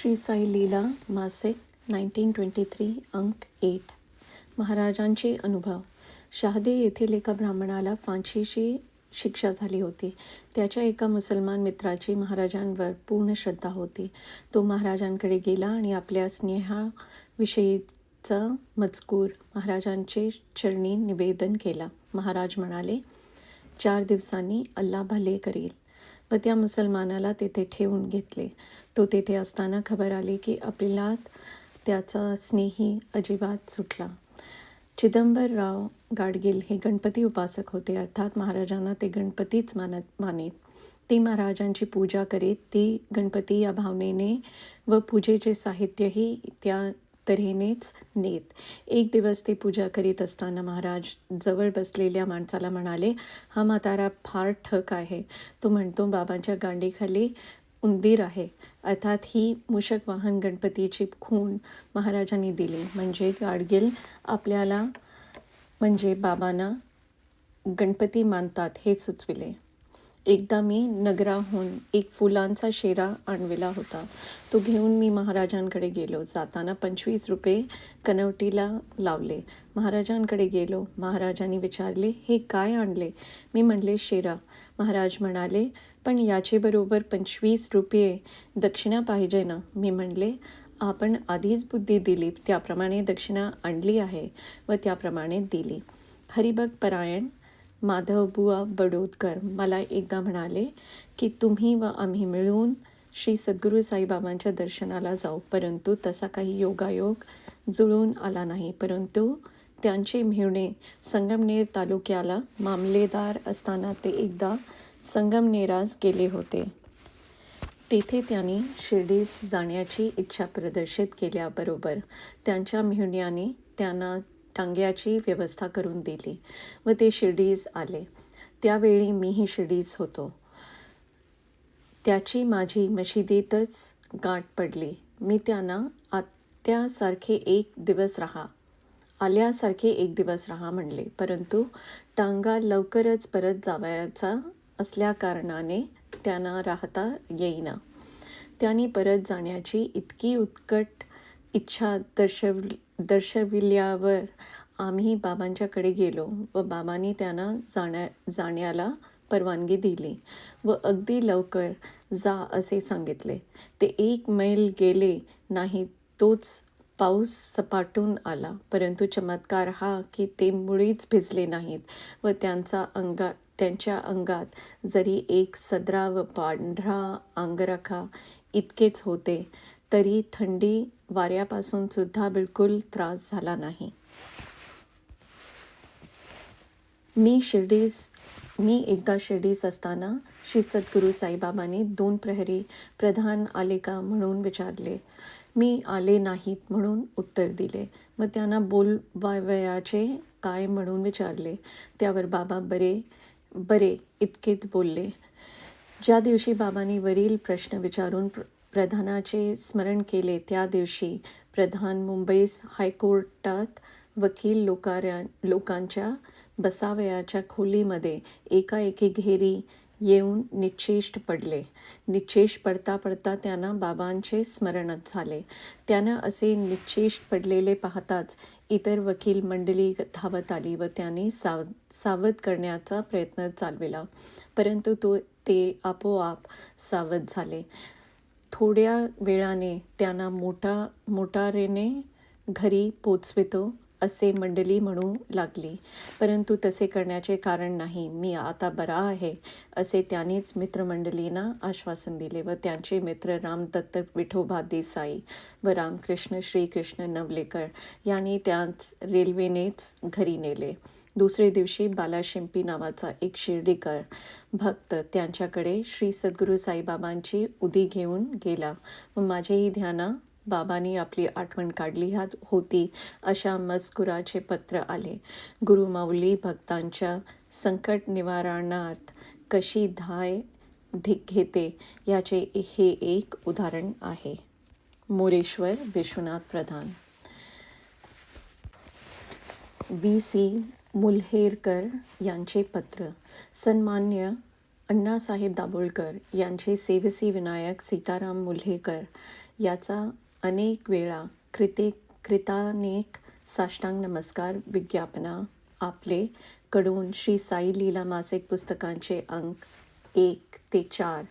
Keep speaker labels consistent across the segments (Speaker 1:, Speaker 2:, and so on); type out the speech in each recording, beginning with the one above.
Speaker 1: श्री साई लीला मासिक 1923 अंक 8. महाराजांचे अनुभव. शहादे येथील एका ब्राह्मणाला फाशीची शिक्षा झाली होती. त्याच्या एका मुसलमान मित्राची महाराजांवर पूर्ण श्रद्धा होती. तो महाराजांकडे गेला आणि आपल्या स्नेहाविषयीचा मजकूर महाराजांचे चरणी निवेदन केला. महाराज म्हणाले, 4 दिवसांनी अल्लाह भले करील. व त्या मुसलमानाला तेथे ठेवून घेतले. तो तेथे असताना खबर आली की आपल्याला त्याचा स्नेही अजिबात सुटला. चिदंबरराव गाडगील हे गणपती उपासक होते. अर्थात महाराजांना ते गणपतीच मानीत. ते महाराजांची पूजा करीत. ती गणपती या भावनेने व पूजेचे साहित्यही त्या तऱ्हेनेच नेत. एक दिवस ते पूजा करीत असताना महाराज जवळ बसलेल्या माणसाला म्हणाले, हा म्हातारा फार ठक आहे. तो म्हणतो, बाबांच्या गांडीखाली उंदीर आहे. अर्थात ही मूषक वाहन गणपतीची खूण महाराजांनी दिली. म्हणजे गाडगील आपल्याला म्हणजे बाबांना गणपती मानतात हे सुचविले. एकदा मी नगराहून एक फुलांचा शेरा आणविला होता. तो घेऊन मी महाराजांकडे गेलो. जाताना 25 रुपये कनवटीला लावले. महाराजांकडे गेलो. महाराजांनी विचारले, हे काय आणले? मी म्हणले, शेरा. महाराज म्हणाले, पण याचे बरोबर 25 रुपये दक्षिणा पाहिजे ना? मी म्हणले, आपण आधीच बुद्धी दिली त्याप्रमाणे दक्षिणा आणली आहे व त्याप्रमाणे दिली. हरिभक्त परायण माधवबुवा बडोदकर मला एकदा म्हणाले की तुम्ही व आम्ही मिळून श्री सद्गुरू साईबाबांच्या दर्शनाला जाऊ. परंतु तसा काही योगायोग जुळून आला नाही. परंतु त्यांचे मेहुणे संगमनेर तालुक्याला मामलेदार असताना ते एकदा संगमनेरास गेले होते. तेथे त्यांनी शिर्डीस जाण्याची इच्छा प्रदर्शित केल्याबरोबर त्यांच्या मेहुण्याने त्यांना टांग्याची व्यवस्था करून दिली व ते शिर्डीस आले. त्यावेळी मीही शिर्डीस होतो. त्याची माझी मशिदीतच गाठ पडली. मी त्यांना आल्यासारखे एक दिवस राहा म्हणले. परंतु टांगा लवकरच परत जावयाचा असल्याकारणाने त्यांना राहता येईना. त्यांनी परत जाण्याची इतकी उत्कट इच्छा दर्शविल्यावर आम्ही बाबांच्याकडे गेलो व बाबांनी त्यांना जाण्याला परवानगी दिली व अगदी लवकर जा असे सांगितले. ते 1 मैल गेले नाही तोच पाऊस सपाटून आला. परंतु चमत्कार हा की ते मुळीच भिजले नाहीत व त्यांच्या अंगात जरी एक सदरा व पांढरा अंगरखा इतकेच होते तरी थंडी वाऱ्यापासून सुद्धा बिलकुल त्रास झाला नाही. मी एकदा शिर्डीस असताना श्री सद्गुरू साईबाबांनी 2 प्रहरी प्रधान आले का म्हणून विचारले. मी आले नाहीत म्हणून उत्तर दिले. मग त्यांना बोलवावयाचे काय म्हणून विचारले. त्यावर बाबा बरे इतकेच बोलले. ज्या दिवशी बाबांनी वरील प्रश्न विचारून प्रधानाचे स्मरण केले त्या दिवशी प्रधान मुंबईस हायकोर्टात वकील लोकांच्या बसावयाच्या खोलीमध्ये एकाएकी घेरी येऊन निश्चेष्ट पडले. निश्चेष्ट पडता त्यांना बाबांचे स्मरणच झाले. त्यांना असे निश्चेष्ट पडलेले पाहताच इतर वकील मंडळी धावत आली व त्यांनी सावध करण्याचा प्रयत्न चालविला. परंतु ते आपोआप सावध झाले. थोड्या वेळाने त्यांना मोटारीने घरी पोचवितो असे मंडळी म्हणू लागली. परंतु तसे करण्याचे कारण नाही. मी आता बरा आहे असे त्यांनीच मित्रमंडळींना आश्वासन दिले व त्यांचे मित्र रामदत्त विठोबा देसाई व रामकृष्ण श्रीकृष्ण नवलेकर यांनी त्याच रेल्वेनेच घरी नेले. दुसरे दिवशी बालाशिंपी नावाचा एक शिर्डीकर भक्त त्यांच्याकडे श्री सद्गुरू साईबाबांची उदी घेऊन गेला व माझेही ध्याना बाबांनी आपली आठवण काढली होती अशा मजकुराचे पत्र आले. गुरुमाऊली भक्तांच्या संकट निवारणार्थ कशी धाय घेते याचे हे एक उदाहरण आहे. मोरेश्वर विश्वनाथ प्रधान. V.C. मुल्हेरकर यांचे पत्र. सन्मान्य अण्णासाहेब दाभोळकर यांचे सेवसी विनायक सीताराम मुल्हेकर याचा अनेक वेळा कृतानेक साष्टांग नमस्कार विज्ञापना आपले कडून श्री साई लीला मासिक पुस्तकांचे अंक 1 ते 4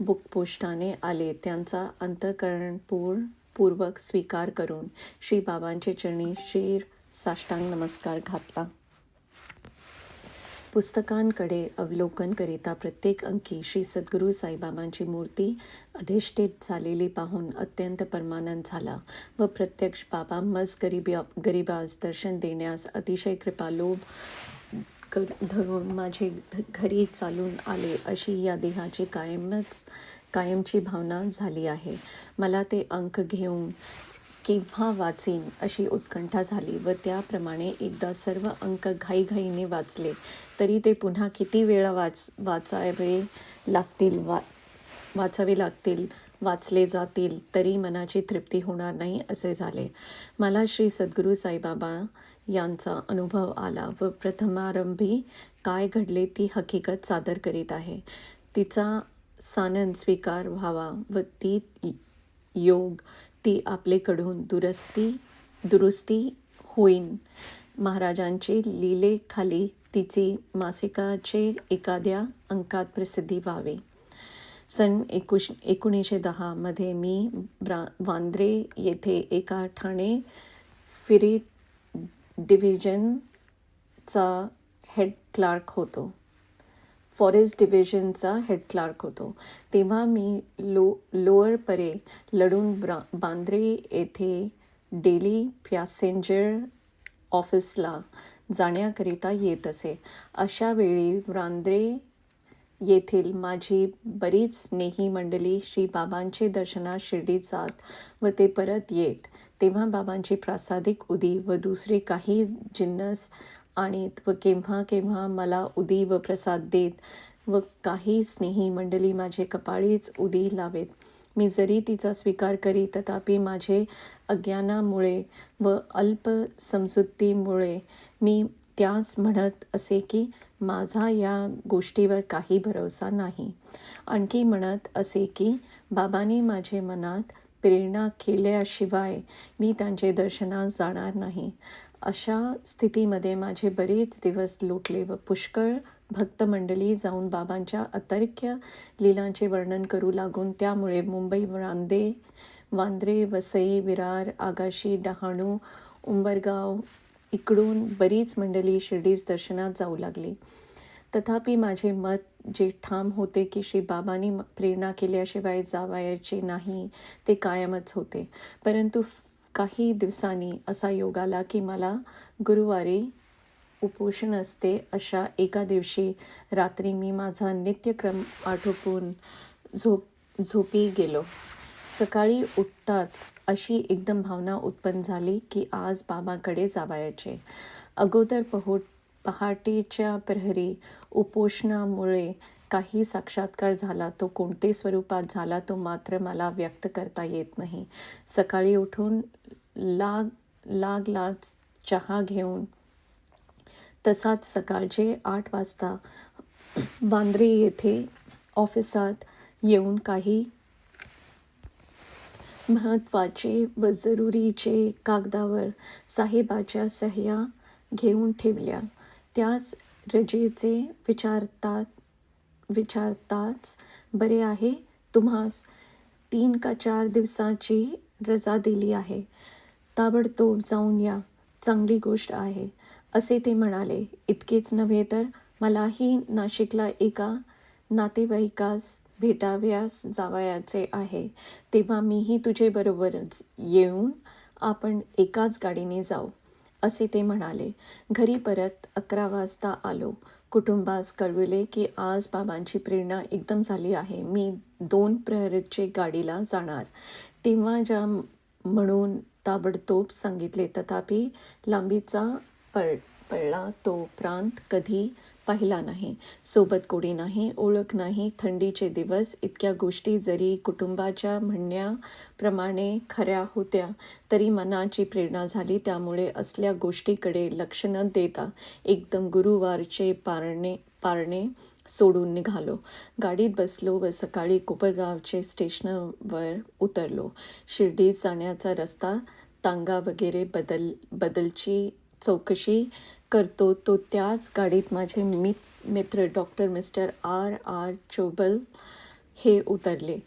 Speaker 1: बुक पोस्टाने आले. त्यांचा अंतःकरणपूर्वक स्वीकार करून श्री बाबांचे चरणी शीर साष्टांग नमस्कार घातला. पुस्तकांकडे अवलोकन करिता प्रत्येक अंकी श्री सद्गुरू साईबाबांची मूर्ती अधिष्ठित झालेली पाहून अत्यंत परमानंद झाला व प्रत्यक्ष बाबा मज गरिबास दर्शन देण्यास अतिशय कृपालोभ धरून माझे घरी चालून आले अशी या देहाची कायमची भावना झाली आहे. मला ते अंक घेऊन केव्हा वाचीन अशी उत्कंठा झाली व त्याप्रमाणे एकदा सर्व अंक घाईघाईने वाचले तरी ते पुन्हा किती वेळा वाचावे लागतील वाचले जातील तरी मनाची तृप्ती होणार नाही असे झाले. मला श्री सद्गुरू साईबाबा यांचा अनुभव आला व प्रथमारंभी काय घडले ती हकीकत सादर करीत आहे. तिचा सानंद स्वीकार व्हावा व ती योग ती आपलेकडून दुरुस्ती होईन. महाराजांचे लीलेखाली तिची मासिकाचे एखाद्या अंकात प्रसिद्धी व्हावी. सन 1910 मध्ये मी वांद्रे येथे एका ठाणे फिरी डिव्हिजनचा हेड क्लार्क होतो. फॉरेस्ट डिव्हिजनचा हेड क्लार्क होतो. तेव्हा मी लोअर परे लढून बांद्रे येथे डेली पॅसेंजर ऑफिसला जाण्याकरिता येत असे. अशा वेळी वांद्रे येथील माझी बरीच स्नेही मंडळी श्री बाबांचे दर्शनास शिर्डीत जात व ते परत येत तेव्हा बाबांची प्रासादिक उदी व दुसरे काही जिन्नस आणीत व केव्हा केव्हा मला उदी व प्रसाद देत व काही स्नेही मंडळी माझे कपाळीच उदी लावेत. मी जरी तिचा स्वीकार करी तथापि माझे अज्ञानामुळे व अल्प समजुतीमुळे मी त्यास म्हणत असे की माझा या गोष्टीवर काही भरोसा नाही. आणखी म्हणत असे की बाबांनी माझे मनात प्रेरणा केल्याशिवाय मी त्यांचे दर्शनास जाणार नाही. अशा स्थितीमध्ये माझे बरेच दिवस लोटले व पुष्कळ भक्तमंडळी जाऊन बाबांच्या अतर्क्य लीलांचे वर्णन करू लागून त्यामुळे मुंबई वांद्रे वसई विरार आगाशी डहाणू उंबरगाव इकडून बरीच मंडळी शिर्डीस दर्शनात जाऊ लागली. तथापि माझे मत जे ठाम होते की श्री बाबांनी प्रेरणा केल्याशिवाय जावायचे नाही ते कायमच होते. परंतु काही दिवसांनी असा योग आला की मला गुरुवारी उपोषण असते. अशा एका दिवशी रात्री मी माझा नित्यक्रम आटोपून झोपी गेलो. सकाळी उठताच अशी एकदम भावना उत्पन्न झाली की आज बाबांकडे जावायचे. अगोदर पहाटेच्या प्रहरी उपोषणामुळे काही साक्षात्कार झाला. तो कोणते स्वरूपात झाला तो मात्र मला व्यक्त करता येत नाही. सकाळी उठून लागलाच चहा घेऊन तसाच सकाळचे 8 वाजता वांद्रे येथे ऑफिसात येऊन काही महत्त्वाचे व जरुरीचे कागदावर साहेबाच्या सह्या घेऊन ठेवल्या. त्यास रजेचे विचारताच बरे आहे, तुम्हास 3 का 4 दिवसाची रजा दिली आहे. ताबडतोब जाऊन या, चांगली गोष्ट आहे असे ते म्हणाले. इतकेच नव्हे तर मलाही नाशिकला एका नातेवाईकास भेटाव्यास जावयाचे आहे. तेव्हा मीही तुझे बरोबरच येऊन आपण एकाच गाडीने जाऊ असे ते म्हणाले. घरी परत 11 वाजता आलो. कुटुंबास कळविले की आज बाबांची प्रेरणा एकदम झाली आहे. मी 2 प्रहरीचे गाडीला जाणार. तेव्हा ज्या म्हणून ताबडतोब सांगितले. तथापि लांबीचा पडला तो प्रांत कधी पाहिला नाही. सोबत कोणी नाही, ओळख नाही, थंडीचे दिवस. इतक्या गोष्टी जरी कुटुंबाच्या म्हणण्याप्रमाणे खऱ्या होत्या तरी मनाची प्रेरणा झाली. त्यामुळे असल्या गोष्टीकडे लक्ष न देता एकदम गुरुवारचे पारणे सोडून निघालो. गाडीत बसलो व सकाळी कोपरगावचे स्टेशनवर उतरलो. शिर्डीत जाण्याचा रस्ता, तांगा वगैरे बदलची चौकशी करतो तो त्याच गाडीत माझे मित्र डॉक्टर मिस्टर R. चोबल हे उतरले.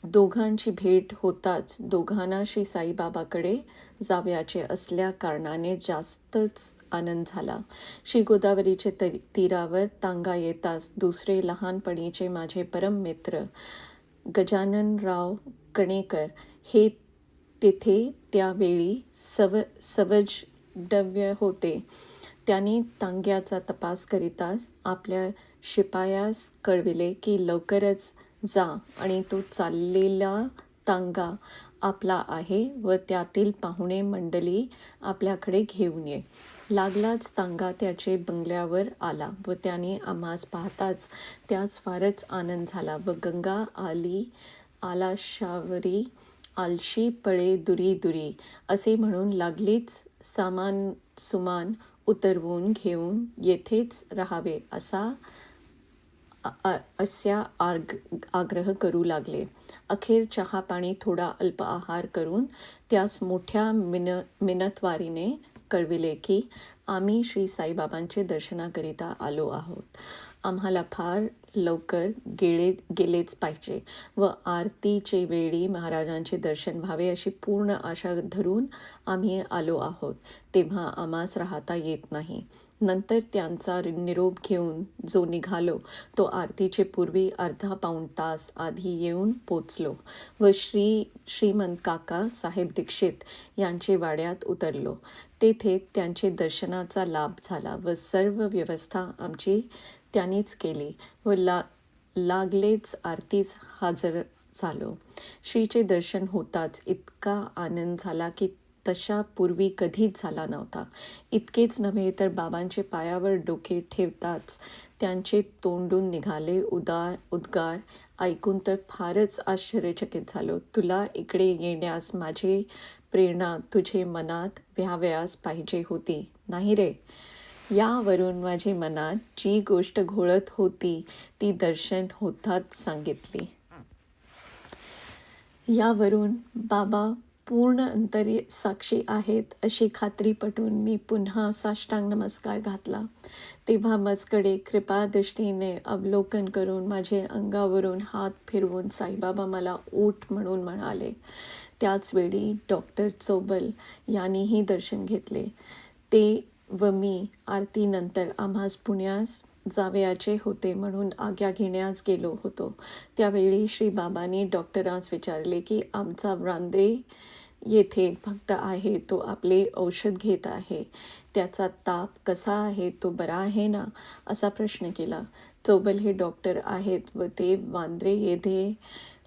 Speaker 1: दोघांची भेट होताच दोघांना श्री साईबाबाकडे जावयाचे असल्या कारणाने जास्तच आनंद झाला. श्री गोदावरीचे तीरावर तांगा येताच दुसरे लहानपणीचे माझे परम मित्र गजाननराव कणेकर हे तिथे त्यावेळी सवजडव्य होते. त्यांनी तांग्याचा तपास करीताच आपल्या शिपायास कळविले की लवकरच जा आणि तो चाललेला तांगा आपला आहे व त्यातील पाहुणे मंडळी आपल्याकडे घेऊन ये. लागलाच तांगा त्याचे बंगल्यावर आला व त्याने आम्हास पाहताच त्यास फारच आनंद झाला व गंगा आलाशावरी आलशी पळे दुरी दुरी असे म्हणून लागलीच सुमान उतरवून घेऊन येथेच राहावे असा आग्रह करू लागले. अखेर चहा पाणी थोडा अल्प आहार करून त्यास मोठ्या मिनतवारीने कळविले की आम्ही श्री साईबाबांचे दर्शनाकरिता आलो आहोत. आम्हाला फार लवकर गेलेच पाहिजे व आरतीचे वेळी महाराजांचे दर्शन व्हावे अशी पूर्ण आशा धरून आम्ही आलो आहोत. तेव्हा आम्हास राहता येत नाही. नंतर त्यांचा निरोप घेऊन जो निघालो तो आरतीचे पूर्वी अर्धा पाऊण तास आधी येऊन पोचलो व श्रीमंत काका साहेब दीक्षित यांचे वाड्यात उतरलो. तेथे त्यांचे दर्शनाचा लाभ झाला व सर्व व्यवस्था आमची त्यांनीच केली व लागलेच आरतीस हजर झालो. श्रीचे दर्शन होताच इतका आनंद झाला की तशा पूर्वी कधीच झाला नव्हता. इतकेच नव्हे तर बाबांचे पायावर डोके ठेवताच त्यांचे तोंडून निघाले उद्गार ऐकून तर फारच आश्चर्यचकित झालो. तुला इकडे येण्यास माझी प्रेरणा तुझे मनात व्हावयास पाहिजे होती, नाही रे? यावरून माझे मनात जी गोष्ट घोळत होती ती दर्शन होताच सांगितली. यावरून बाबा पूर्ण अंतरी साक्षी आहेत अशी खात्री पटून मी पुन्हा साष्टांग नमस्कार घातला. तेव्हा मजकडे कृपादृष्टीने अवलोकन करून माझे अंगावरून हात फिरवून साईबाबा मला उठ म्हणून म्हणाले. त्याचवेळी डॉक्टर चोबल यांनीही दर्शन घेतले. ते व मी आरतीनंतर आम्हास पुण्यास जावयाचे होते म्हणून आज्ञा घेण्यास गेलो होतो. त्यावेळी श्री बाबांनी डॉक्टरांस विचारले की आमचा वांद्रे येथे भक्त आहे, तो आपले औषध घेत आहे, त्याचा ताप कसा आहे, तो बरा आहे ना, असा प्रश्न केला. चोबल हे डॉक्टर आहेत व ते वांद्रे येथे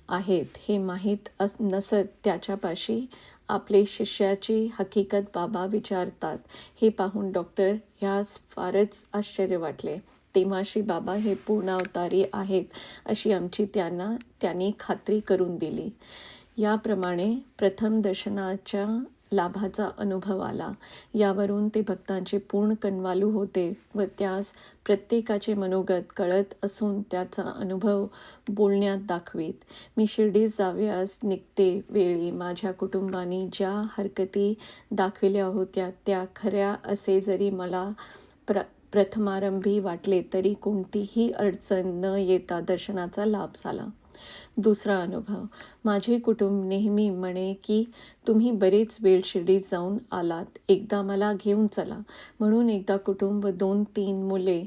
Speaker 1: आहेत हे माहीत नसत त्याच्यापाशी आपले शिष्याची हकीकत बाबा विचारतात हे पाहून डॉक्टर ह्यास फारच आश्चर्य वाटले. तेव्हा श्री बाबा हे पूर्णावतारी आहेत अशी आमची त्यांनी खात्री करून दिली. याप्रमाणे प्रथम दर्शनाच्या लाभाचा अनुभव आला. यावरून ते भक्तांचे पूर्ण कनवालू होते व त्यास प्रत्येकाचे मनोगत कळत असून त्याचा अनुभव बोलण्यात दाखवीत. मी शिर्डीत जावयास निघते वेळी माझ्या कुटुंबाने ज्या हरकती दाखविल्या होत्या त्या खऱ्या असे जरी मला प्रथमारंभी वाटले तरी कोणतीही अडचण न येता दर्शनाचा लाभ झाला. दुसरा अनुभव, माझे कुटुंब नेहमी म्हणे की तुम्ही बरेच वेळ शिर्डीत जाऊन आलात, एकदा मला घेऊन चला. म्हणून एकदा कुटुंब 2-3 मुले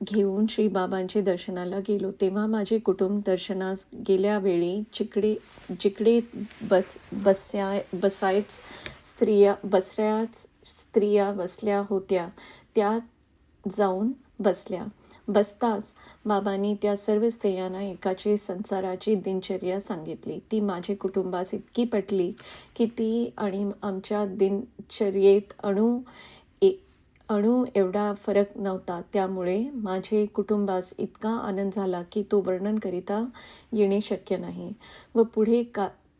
Speaker 1: घेऊन श्री बाबांचे दर्शनाला गेलो. तेव्हा माझे कुटुंब दर्शनास गेल्यावेळी जिकडे बसऱ्याच स्त्रिया बसल्या होत्या त्या जाऊन बसल्या. बसताच बाबांनी त्या सर्व स्त्रियांना एकाची संसाराची दिनचर्या सांगितली. ती माझे कुटुंबास इतकी पटली की ती आणि आमच्या दिनचर्येत अणू एवढा फरक नव्हता. त्यामुळे माझे कुटुंबास इतका आनंद झाला की तो वर्णन करिता येणे शक्य नाही व पुढे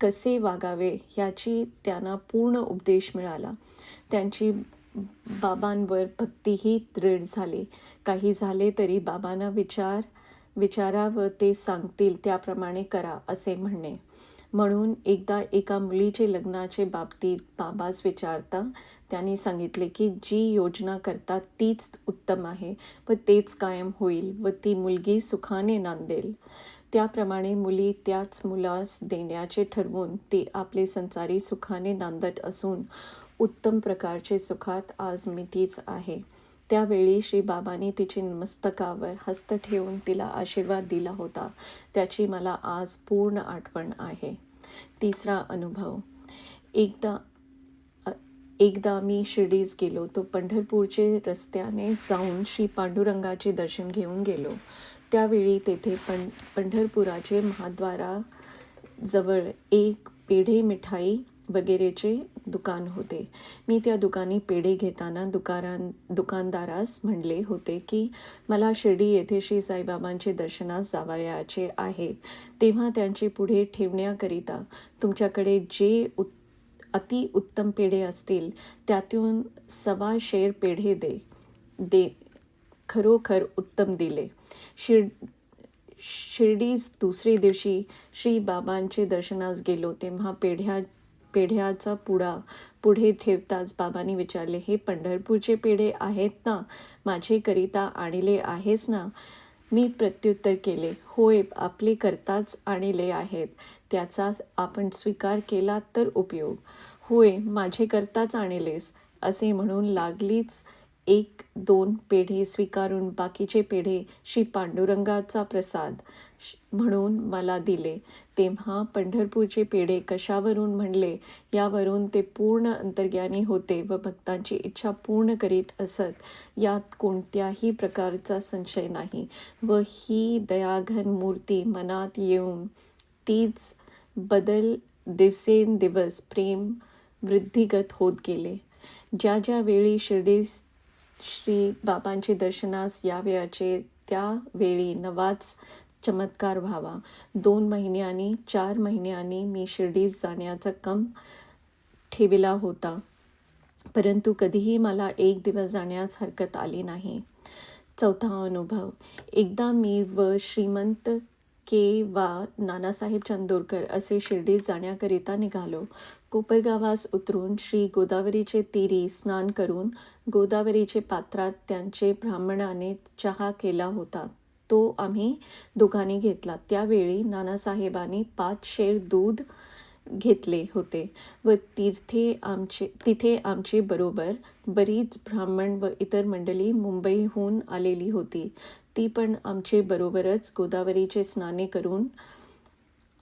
Speaker 1: कसे वागावे ह्याची त्यांना पूर्ण उपदेश मिळाला. त्यांची बाबांवर भक्तीही दृढ झाली. काही झाले तरी बाबांना विचारा व ते सांगतील त्याप्रमाणे करा असे म्हणणे. म्हणून एकदा एका मुलीचे लग्नाचे बाबतीत बाबास विचारता त्यांनी सांगितले की जी योजना करतात तीच उत्तम आहे व तेच कायम होईल व ती मुलगी सुखाने नांदेल. त्याप्रमाणे मुली त्याच मुलास देण्याचे ठरवून ते आपले संसारी सुखाने नांदत असून उत्तम प्रकारचे सुखात आज मी तीच आहे. त्यावेळी श्री बाबांनी तिचे मस्तकावर हस्त ठेवून तिला आशीर्वाद दिला होता, त्याची मला आज पूर्ण आठवण आहे. तिसरा अनुभव. एकदा मी शिर्डीस गेलो. तो पंढरपूरचे रस्त्याने जाऊन श्री पांडुरंगाचे दर्शन घेऊन गेलो. त्यावेळी तेथे पंढरपुराचे महाद्वाराजवळ एक पेढे मिठाई वगैरेचे दुकान होते. मी त्या दुकानी पेढे घेताना दुकानदारास म्हणले होते की मला शिर्डी येथे श्री साईबाबांचे दर्शनास जावयाचे आहे. तेव्हा त्यांचे पुढे ठेवण्याकरिता तुमच्याकडे जे अति उत्तम पेढे असतील त्यातून 1.25 शेर पेढे दे. खरोखर उत्तम दिले. शिर्डीस दुसरे दिवशी श्री बाबांचे दर्शनास गेलो तेव्हा पेढ्याचा पुढे ठेवताच बाबांनी विचारले, हे पंढरपूरचे पेढे आहेत ना? माझेकरिता आणले आहेस ना? मी प्रत्युत्तर केले, होय, आपले करताच आणले आहेत. त्याचा आपण स्वीकार केला तर उपयोग. होय, माझेकरताच आणलेस असे म्हणून लागलीच 1-2 पेढे स्वीकारून बाकीचे पेढे श्री पांडुरंगाचा प्रसाद म्हणून मला दिले. तेव्हा पंढरपूरचे पेढे कशावरून म्हणले यावरून ते पूर्ण अंतर्ज्ञानी होते व भक्तांची इच्छा पूर्ण करीत असत, यात कोणत्याही प्रकारचा संशय नाही. व ही दयाघन मूर्ती मनात येऊन तीच बदल दिवसेंदिवस प्रेम वृद्धिगत होत गेले. ज्या वेळी शिर्डीस श्री बाबांचे दर्शनास यावयाचे त्यावेळी नवाच चमत्कार व्हावा. 2 महिन्यांनी 4 महिन्यांनी मी शिर्डीस जाण्याचा कम ठेविला होता, परंतु कधीही मला 1 दिवस जाण्यास हरकत आली नाही. चौथा अनुभव. एकदा मी व श्रीमंत के वा नानासाहेब चांदोरकर असे शिर्डीस जाण्याकरिता निघालो. कोपरगावास उतरून श्री गोदावरीचे तीरी स्नान करून गोदावरीचे पात्रात त्यांचे ब्राह्मणाने चहा केला होता. तो आम्ही दोघांनी घेतला. त्यावेळी नानासाहेबांनी 5 शेर दूध घेतले होते व तिथे आमचे बरोबर बरीच ब्राह्मण व इतर मंडळी मुंबईहून आलेली होती. ती पण आमचे बरोबरच गोदावरीचे स्नाने करून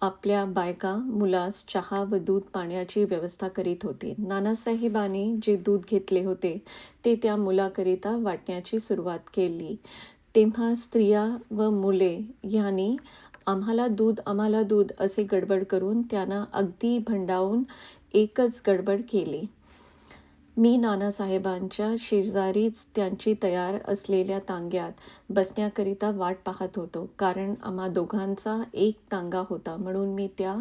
Speaker 1: आपल्या बायका मुलास चहा व दूध पाण्याची व्यवस्था करीत होती. नानासाहेबांनी जे दूध घेतले होते ते त्या मुलाकरिता वाटण्याची सुरुवात केली. तेव्हा स्त्रिया व मुले ह्यांनी आम्हाला दूध असे गडबड करून त्यांना अगदी भंडावून एकच गडबड केली. मी नानासाहेबांच्या शेजारीच त्यांची तयार असलेल्या तांग्यात बसण्याकरिता वाट पाहत होतो, कारण आम्हा दोघांचा एक तांगा होता. म्हणून मी त्या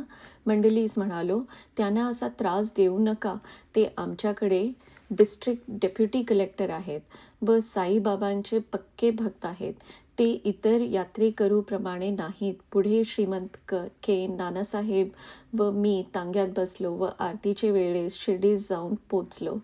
Speaker 1: मंडळीस म्हणालो, त्यांना असा त्रास देऊ नका. ते आमच्याकडे डिस्ट्रिक्ट डेप्युटी कलेक्टर आहेत व साईबाबांचे पक्के भक्त आहेत. ते इतर यात्रेकरूप्रमाणे नाहीत. पुढे श्रीमंत के नानासाहेब व मी तांग्यात बसलो व आरतीचे वेळेस शिर्डीस जाऊन पोचलो.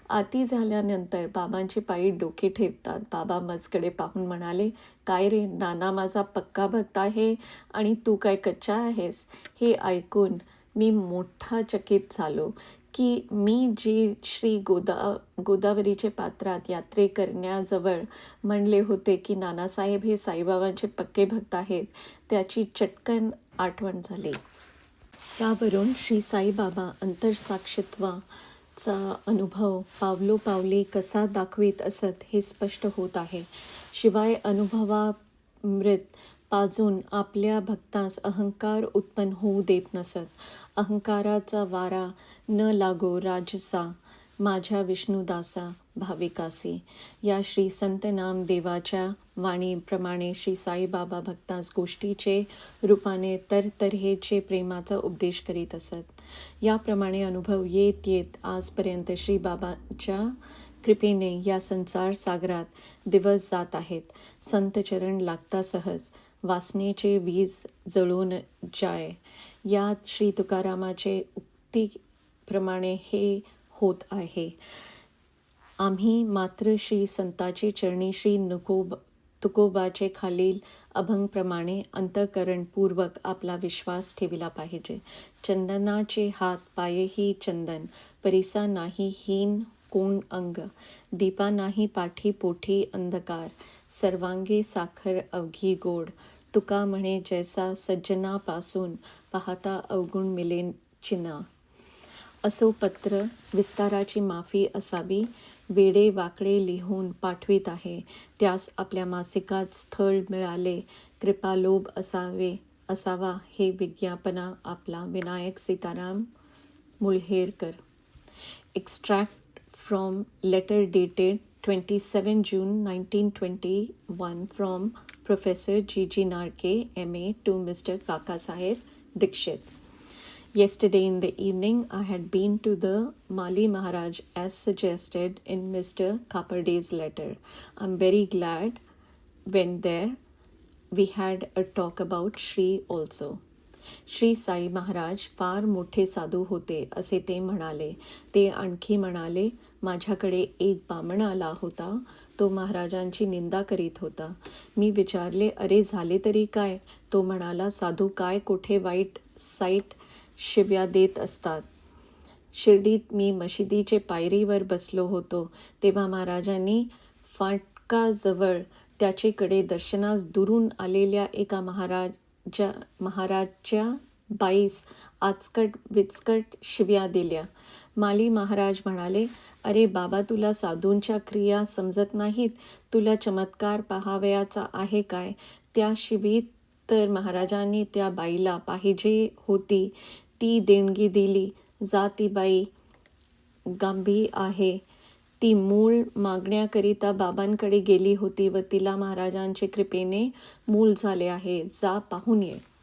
Speaker 1: आरती झाल्यानंतर बाबांचे पायी डोके ठेवतात बाबा मजकडे पाहून म्हणाले, काय रे नाना, माझा पक्का भक्त आहे आणि तू काय कच्चा आहेस? हे ऐकून मी मोठा चकित झालो की मी जे श्री गोदावरीचे पात्रात यात्रे करण्याजवळ म्हणले होते की नानासाहेब हे साईबाबांचे पक्के भक्त आहेत, त्याची चटकन आठवण झाली. त्यावरून श्री साईबाबा अंतरसाक्षित्वाचा अनुभव पावलोपावली कसा दाखवित असत हे स्पष्ट होत आहे. शिवाय अनुभवामृत पाजून आपल्या भक्तास अहंकार उत्पन्न होऊ देत नसत. अहंकाराचा वारा न लागो राजसा माझ्या विष्णुदासा भाविकासी. या श्री संत नामदेवाच्या वाणीप्रमाणे श्री साईबाबा भक्तास गोष्टीचे रूपाने तऱ्हेचे प्रेमाचा उपदेश करीत असत. याप्रमाणे अनुभव येत आजपर्यंत श्री बाबांच्या कृपेने या संसार सागरात दिवस जात आहेत. संत चरण लागता सहज, वासनेचे वीज जळून जाय. यात श्री तुकारामाचे उक्तीप्रमाणे हे होत आहे. आम्ही मात्र श्री संताचे चरणी श्री तुकोबाचे खालील अभंगप्रमाणे अंतःकरणपूर्वक आपला विश्वास ठेविला पाहिजे. चंदनाचे हात पायही चंदन, परिसा नाही हीन कोण अंग. दीपा नाही पाठी पोठी अंधकार, सर्वांगी साखर अवघी गोड. तुका म्हणे जैसा सज्जनापासून, पाहता अवगुण मिलेन चिना. असो पत्र, विस्ताराची माफी असावी. वेडे वाकडे लिहून पाठवित आहे, त्यास आपल्या मासिकात स्थळ मिळाले. कृपालोभ असावा हे विज्ञापना. आपला Vinayak Sitaram Mulherkar. Extract from letter dated 27 June 1921 फ्रॉम Professor G.G. Narke, M.A. to Mr. Kakasaheb Dikshit. Yesterday in the evening, I had been to the Mali Maharaj as suggested in Mr. Kaparde's letter. I'm very glad went there. We had a talk about Shri also. Shri Sai Maharaj फार मोठे साधू होते असे ते म्हणाले. ते आणखी म्हणाले, माझ्याकडे एक बामण आला होता. तो महाराजांची निंदा करीत होता. मी विचारले, अरे झाले तरी काय? तो म्हणाला, साधू काय कोठे वाईट साईट शिव्या देत असतात. शिर्डीत मी मशिदीचे पायरीवर बसलो होतो, तेव्हा महाराजांनी फाटकाजवळ त्याचेकडे दर्शनास दुरून आलेल्या एका महाराजच्या बाईस आचकट विचकट शिव्या दिल्या. माली महाराज म्हणाले, अरे बाबा, तुला साधूंच्या क्रिया समजत नाहीत. तुला चमत्कार पाहावयाचा आहे काय? त्या शिवीत तर महाराजांनी त्या बाईला पाहिजे होती ती देणगी दिली. जा, ती बाई गांभी आहे. ती मूल मागण्याकरिता बाबांकडे गेली होती व तिला महाराजांच्या कृपेने मूल झाले आहे. जा, पाहून ये.